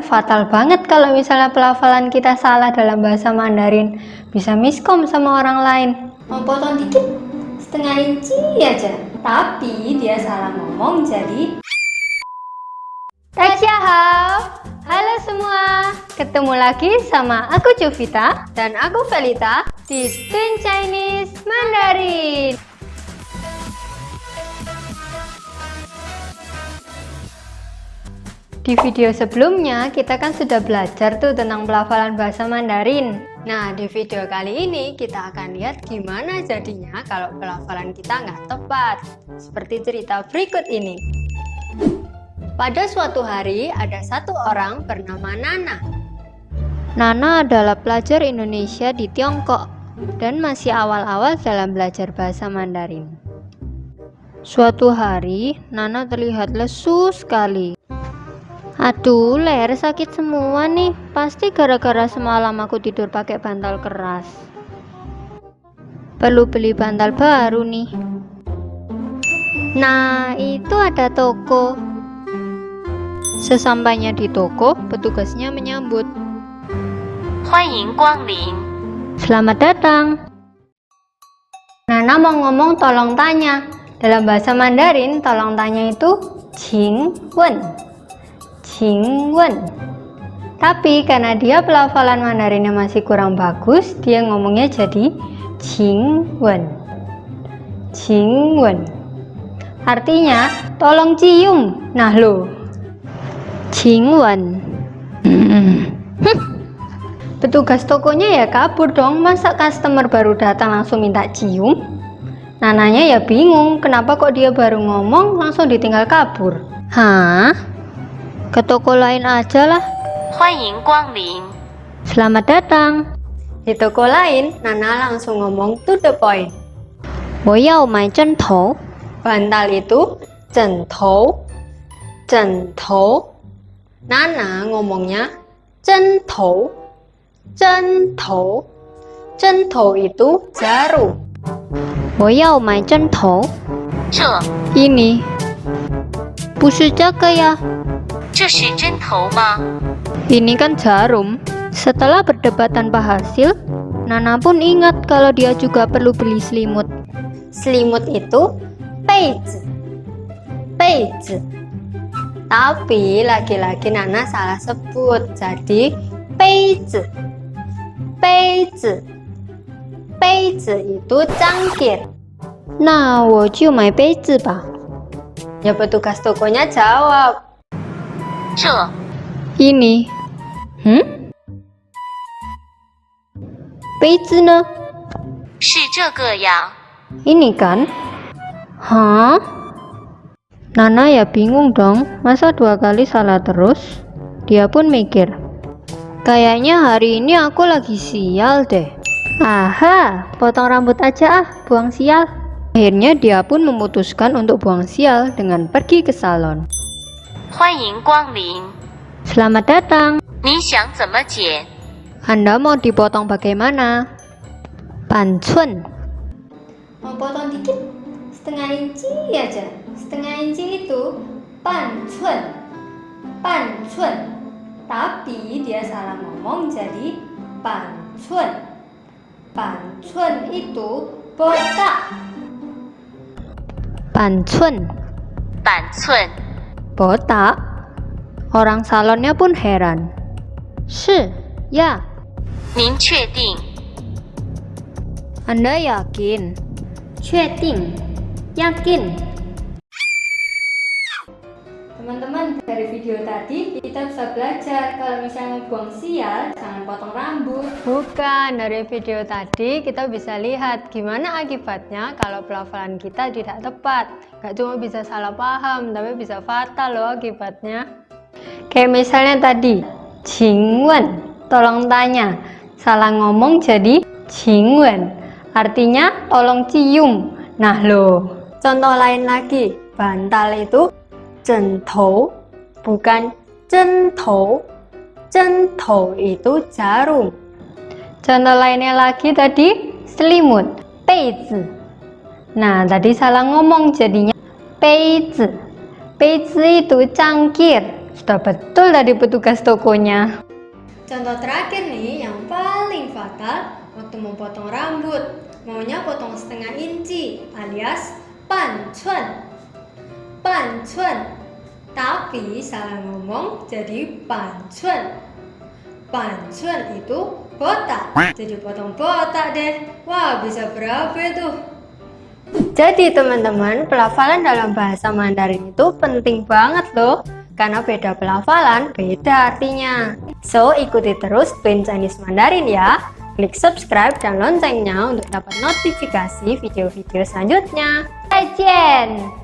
Fatal banget kalau misalnya pelafalan kita salah dalam bahasa Mandarin. Bisa miskom sama orang lain. Mau potong dikit, setengah inci aja. Tapi dia salah ngomong jadi Dajiahao. Halo semua, ketemu lagi sama aku Jovita dan aku Felita di Twin Chinese Mandarin. Di video sebelumnya kita kan sudah belajar tuh tentang pelafalan bahasa Mandarin. Nah, di video kali ini kita akan lihat gimana jadinya kalau pelafalan kita nggak tepat. Seperti cerita berikut ini. Pada suatu hari ada satu orang bernama Nana. Nana adalah pelajar Indonesia di Tiongkok dan masih awal-awal dalam belajar bahasa Mandarin. Suatu hari Nana terlihat lesu sekali. Aduh, leher sakit semua nih. Pasti gara-gara semalam aku tidur pakai bantal keras. Perlu beli bantal baru nih. Nah, itu ada toko. Sesampainya di toko, petugasnya menyambut. 欢迎光临. Selamat datang. Nana mau ngomong tolong tanya. Dalam bahasa Mandarin, tolong tanya itu Qing Wen. Qing Wen. Tapi karena dia pelafalan Mandarinnya masih kurang bagus, dia ngomongnya jadi Qing Wen. Qing Wen. Artinya tolong cium. Nah lo, Qing Wen. Petugas tokonya ya kabur dong. Masa customer baru datang langsung minta cium? Nananya ya bingung, kenapa kok dia baru ngomong langsung ditinggal kabur. Hah? Ke toko lain aja lah. 欢迎光临. Selamat datang. Di toko lain, Nana langsung ngomong to the point. 我要买针头. Bantal itu 枕头. 枕头. Nana ngomongnya 针头. 针头. 针头 itu jarum. 我要买针头. 这 Ini. 不是这个呀. 这是针头吗？ Ini kan jarum. Setelah berdebat tanpa hasil, Nana pun ingat kalau dia juga perlu beli selimut. Selimut itu 被子. 被子. Tapi lagi-lagi Nana salah sebut, jadi 杯子. 杯子. 杯子 itu cangkir. Nah, 我就买杯子吧. Ya petugas tokonya jawab. 这 Ini. 杯子呢? 是这个呀。 Ini kan? Hah? Nana ya bingung dong. Masa dua kali salah terus? Dia pun mikir. Kayaknya hari ini aku lagi sial deh. Aha, potong rambut aja ah, buang sial. Akhirnya dia pun memutuskan untuk buang sial dengan pergi ke salon. 欢迎光临. Selamat datang. 你想怎么剪？ Anda mau dipotong bagaimana? Pancun. Mau potong dikit, setengah inci aja. Setengah inci itu pancun. Pancun. Tapi dia salah ngomong jadi pancun. Pancun itu botak. Pancun. 板寸 Botak. Orang salonnya pun heran. Shi, ya. 您确定？ Anda yakin? 确定. Yakin. Teman-teman, dari video tadi kita bisa belajar kalau misalnya mau buang sial jangan potong rambut. Bukan, dari video tadi kita bisa lihat gimana akibatnya kalau pelafalan kita tidak tepat. Gak cuma bisa salah paham, tapi bisa fatal loh akibatnya. Kayak misalnya tadi, Qingwen, tolong tanya. Salah ngomong jadi Qingwen, artinya tolong cium. Nah loh, contoh lain lagi, bantal itu 枕头, bukan 针头. 针头 itu jarum. Contoh lainnya lagi tadi selimut, 被子. Nah tadi salah ngomong jadinya 杯子. 杯子 itu cangkir. Sudah betul tadi petugas tokonya. Contoh terakhir nih, yang paling fatal waktu mau potong rambut. Maunya potong setengah inci alias pancun. Pancun. Tapi salah ngomong jadi pancun. Pancun itu botak. Jadi potong botak deh. Wah, bisa berapa itu? Jadi teman-teman, pelafalan dalam bahasa Mandarin itu penting banget loh. Karena beda pelafalan, beda artinya. So, ikuti terus Twin Chinese Mandarin ya. Klik subscribe dan loncengnya untuk dapat notifikasi video-video selanjutnya. 再见!